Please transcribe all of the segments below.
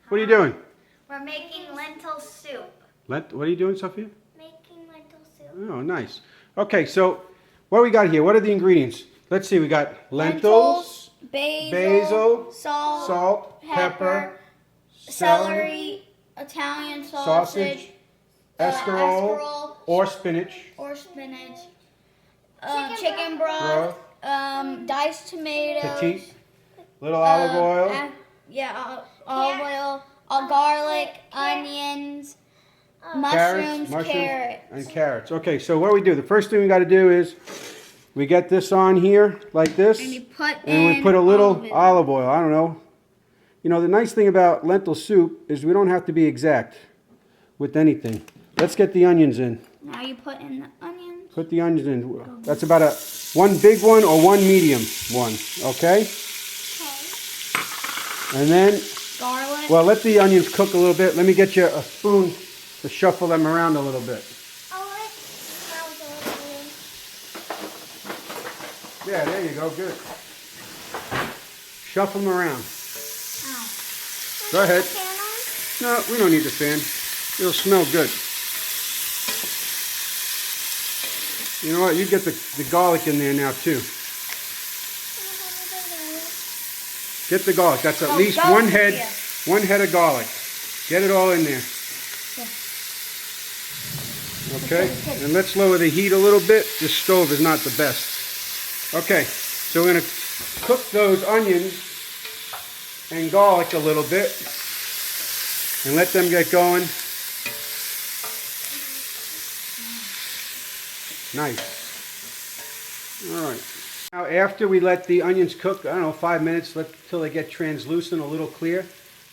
What are you doing? We're making lentil soup. What are you doing, Sophia? Making lentil soup. Oh, nice. Okay, so what do we got here? What are the ingredients? Let's see. We got lentils, basil, salt, pepper, celery, Italian sausage, escarole, or spinach, chicken broth, diced tomatoes, petite, little olive oil, olive oil, garlic, onions, mushrooms, carrots. and carrots. Okay, so what do we do? The first thing we got to do is we get this on here like this, And you put we put a little olive oil. I don't know. You know, the nice thing about lentil soup is we don't have to be exact with anything. Let's get the onions in. Now you put in the onions. Put the onions in. That's about one big one or one medium one, okay? And then, Garlic. well, let the onions cook a little bit. Let me get you a spoon to shuffle them around a little bit. Yeah, there you go, good. Shuffle them around. Go ahead. No, we don't need the fan. It'll smell good. You know what? You get the garlic in there now too. Get the garlic. That's at least one head of garlic. Get it all in there. Okay, and let's lower the heat a little bit. This stove is not the best. Okay, so we're going to cook those onions and garlic a little bit and let them get going. Nice. All right. Now after we let the onions cook, I don't know, 5 minutes, till they get translucent, a little clear,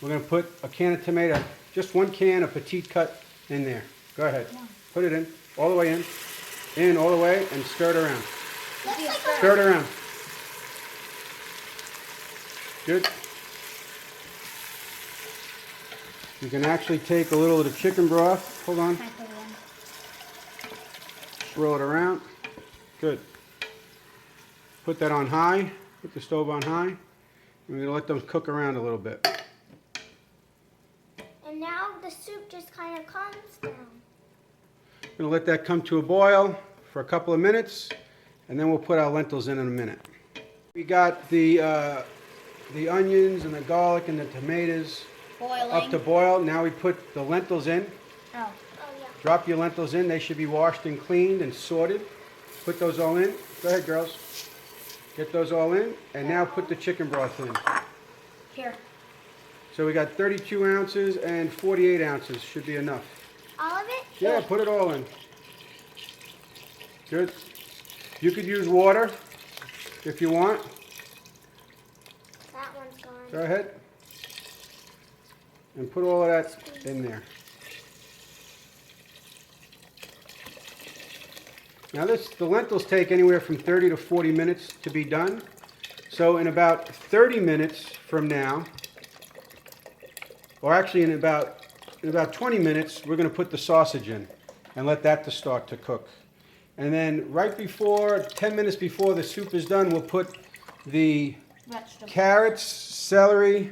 we're going to put a can of tomato, just one can of petite cut in there. Go ahead. Put it in, all the way in all the way, and stir it around. Stir it around. Good. You can actually take a little of the chicken broth. Hold on. Swirl it around. Good. Put that on high. Put the stove on high. And we're going to let them cook around a little bit. And now the soup just kind of calms down. We're going to let that come to a boil for a couple of minutes, and then we'll put our lentils in a minute. We got the onions and the garlic and the tomatoes up to boil. Now we put the lentils in. Yeah. Drop your lentils in. They should be washed and cleaned and sorted. Put those all in. Go ahead, girls. Get those all in. And now put the chicken broth in. Here. So we got 32 ounces and 48 ounces. Should be enough. All of it? Yeah, put it all in. Good. You could use water if you want. That one's gone. Go ahead. And put all of that in there. Now the lentils take anywhere from 30 to 40 minutes to be done. So in about 30 minutes from now, or actually in about 20 minutes, we're going to put the sausage in and let that to start to cook. And then right before, 10 minutes before the soup is done, we'll put the carrots, celery,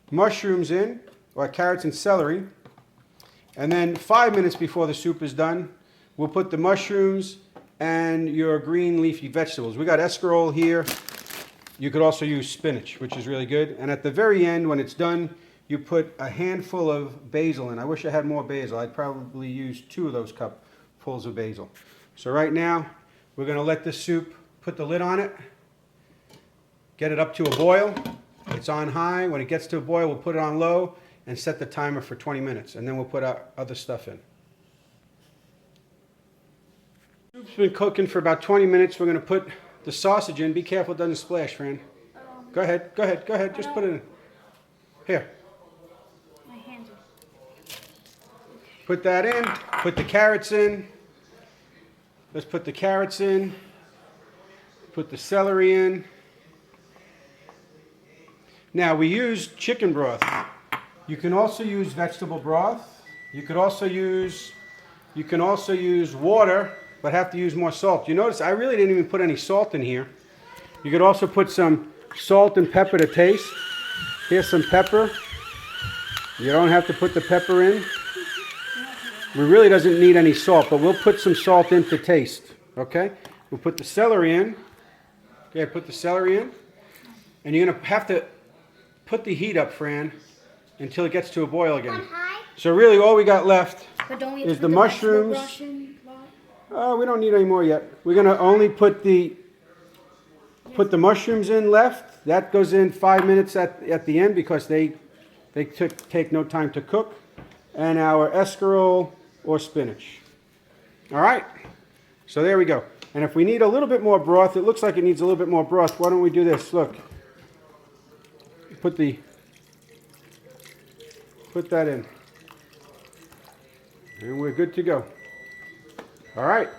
mushrooms in, or carrots and celery. And then 5 minutes before the soup is done, we'll put the mushrooms and your green leafy vegetables. We got escarole here. You could also use spinach, which is really good. And at the very end, when it's done, you put a handful of basil in. I wish I had more basil. I'd probably use 2 of those cupfuls of basil. So right now, we're going to let this soup, put the lid on it, get it up to a boil. It's on high. When it gets to a boil, we'll put it on low and set the timer for 20 minutes. And then we'll put our other stuff in. Soup's been cooking for about 20 minutes. We're going to put the sausage in. Be careful it doesn't splash, Fran. Go ahead. Just put it in. Here. My hands are... Put that in. Put the carrots in. Let's put the carrots in. Put the celery in. Now we use chicken broth. You can also use vegetable broth. You can also use water, but have to use more salt. You notice I really didn't even put any salt in here. You could also put some salt and pepper to taste. Here's some pepper. You don't have to put the pepper in. We really doesn't need any salt, but we'll put some salt in to taste. Okay? We'll put the celery in. Okay, put the celery in. And you're going to have to put the heat up, Fran, until it gets to a boil again. On high? So really all we got left But don't we is put the vegetable mushrooms. brush in? We don't need any more yet. We're going to only put the mushrooms in left. That goes in 5 minutes at the end because they take no time to cook. And our escarole or spinach. All right. So there we go. And if we need a little bit more broth, it looks like it needs a little bit more broth. Why don't we do this? Look. Put that in. And we're good to go. All right.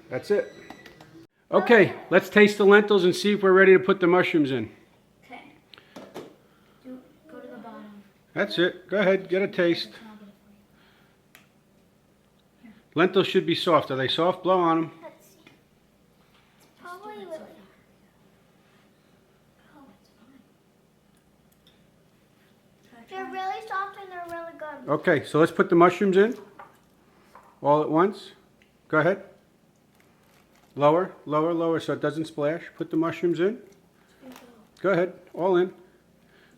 That's it. Okay, let's taste the lentils and see if we're ready to put the mushrooms in. Okay. Go to the bottom. That's it. Go ahead, get a taste. Lentils should be soft. Are they soft? Blow on them. Let's see. Probably really. They're really soft and they're really good. Okay, so let's put the mushrooms in. All at once. Go ahead. Lower, lower, lower so it doesn't splash. Put the mushrooms in. Go ahead, all in.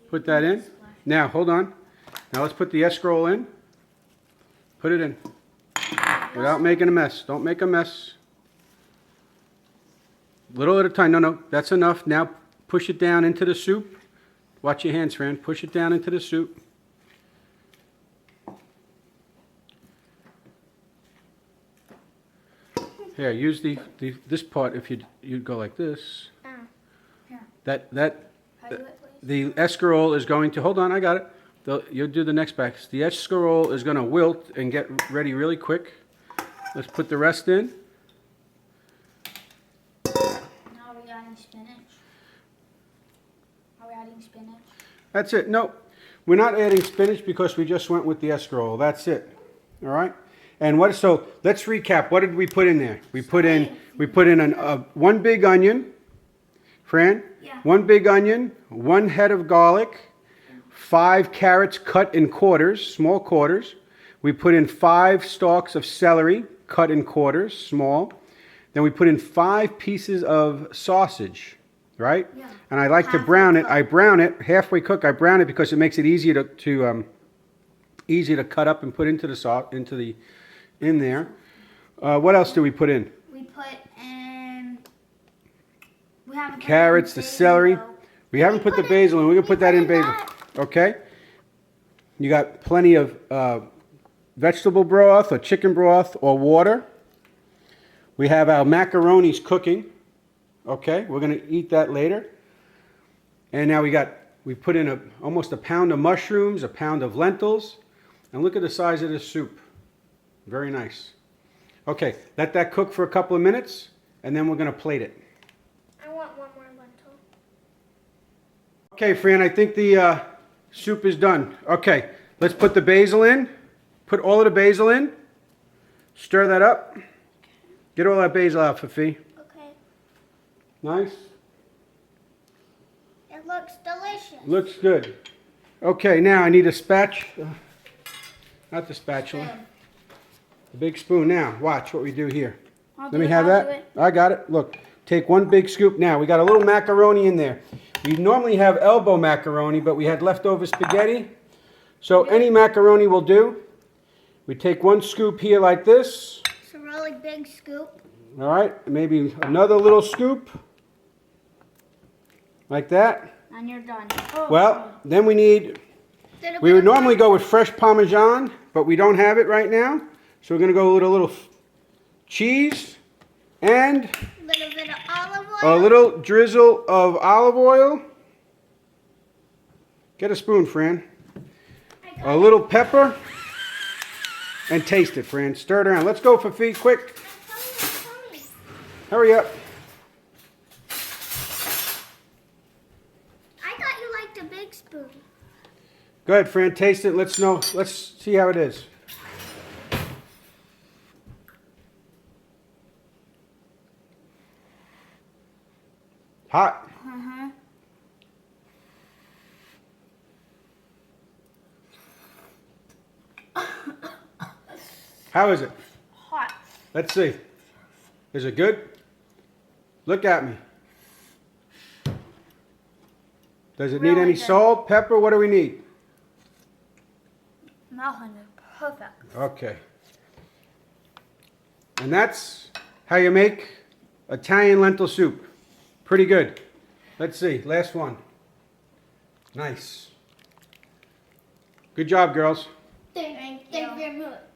Put that in. Now, hold on. Now let's put the escarole in. Put it in. Without making a mess. Don't make a mess. Little at a time. No, that's enough. Now push it down into the soup. Watch your hands, Fran. Push it down into the soup. Here, use this part if you go like this. Here. That How do it, please? the escarole is going to, hold on, I got it. You'll do the next batch. The escarole is going to wilt and get ready really quick. Let's put the rest in. Now are we adding spinach? Are we adding spinach? That's it. No, we're not adding spinach because we just went with the escarole. That's it. All right. And so let's recap. What did we put in there? We put in one big onion, Fran. Yeah. 1 big onion, 1 head of garlic, 5 carrots cut in quarters, small quarters. We put in 5 stalks of celery cut in quarters, small. Then we put in 5 pieces of sausage, right? Yeah. And I like to brown it. I brown it halfway cook. I brown it because it makes it easy to cut up and put into the sauce in there. What else do we put in? We put in. We haven't put Carrots, in the celery. basil. We haven't put the basil in. We're gonna put that in basil. Okay. You got plenty of vegetable broth or chicken broth or water. We have our macaronis cooking. Okay, we're gonna eat that later. And now we put in almost a pound of mushrooms, a pound of lentils, and look at the size of this soup. Very nice. Okay, let that cook for a couple of minutes, and then we're gonna plate it. I want one more lentil. Okay, Fran, I think the soup is done. Okay, let's put the basil in. Put all of the basil in. Stir that up. Get all that basil out, Fifi. Okay. Nice. It looks delicious. Looks good. Okay, now I need a spatula. Not the spatula. The big spoon. Now, watch what we do here. Let me have that. I got it. Look, take 1 big scoop. Now, we got a little macaroni in there. We normally have elbow macaroni, but we had leftover spaghetti. So any macaroni will do. We take 1 scoop here like this. It's a really big scoop. All right, maybe another little scoop. Like that. And you're done. Well, then we would normally go with fresh Parmesan, but we don't have it right now. So we're going to go with a little cheese and A little bit of olive a oil. little drizzle of olive oil. Get a spoon, Fran. A little pepper. And taste it, Fran. Stir it around. Let's go, Fifi, quick. Tell me. Hurry up. I thought you liked a big spoon. Go ahead, Fran. Taste it. Let's see how it is. Hot. How is it? Hot. Let's see. Is it good? Look at me. Does it need Really any good. salt, pepper? What do we need? Melon is perfect. Okay. And that's how you make Italian lentil soup. Pretty good. Let's see. Last one. Nice. Good job, girls. Thank you very much.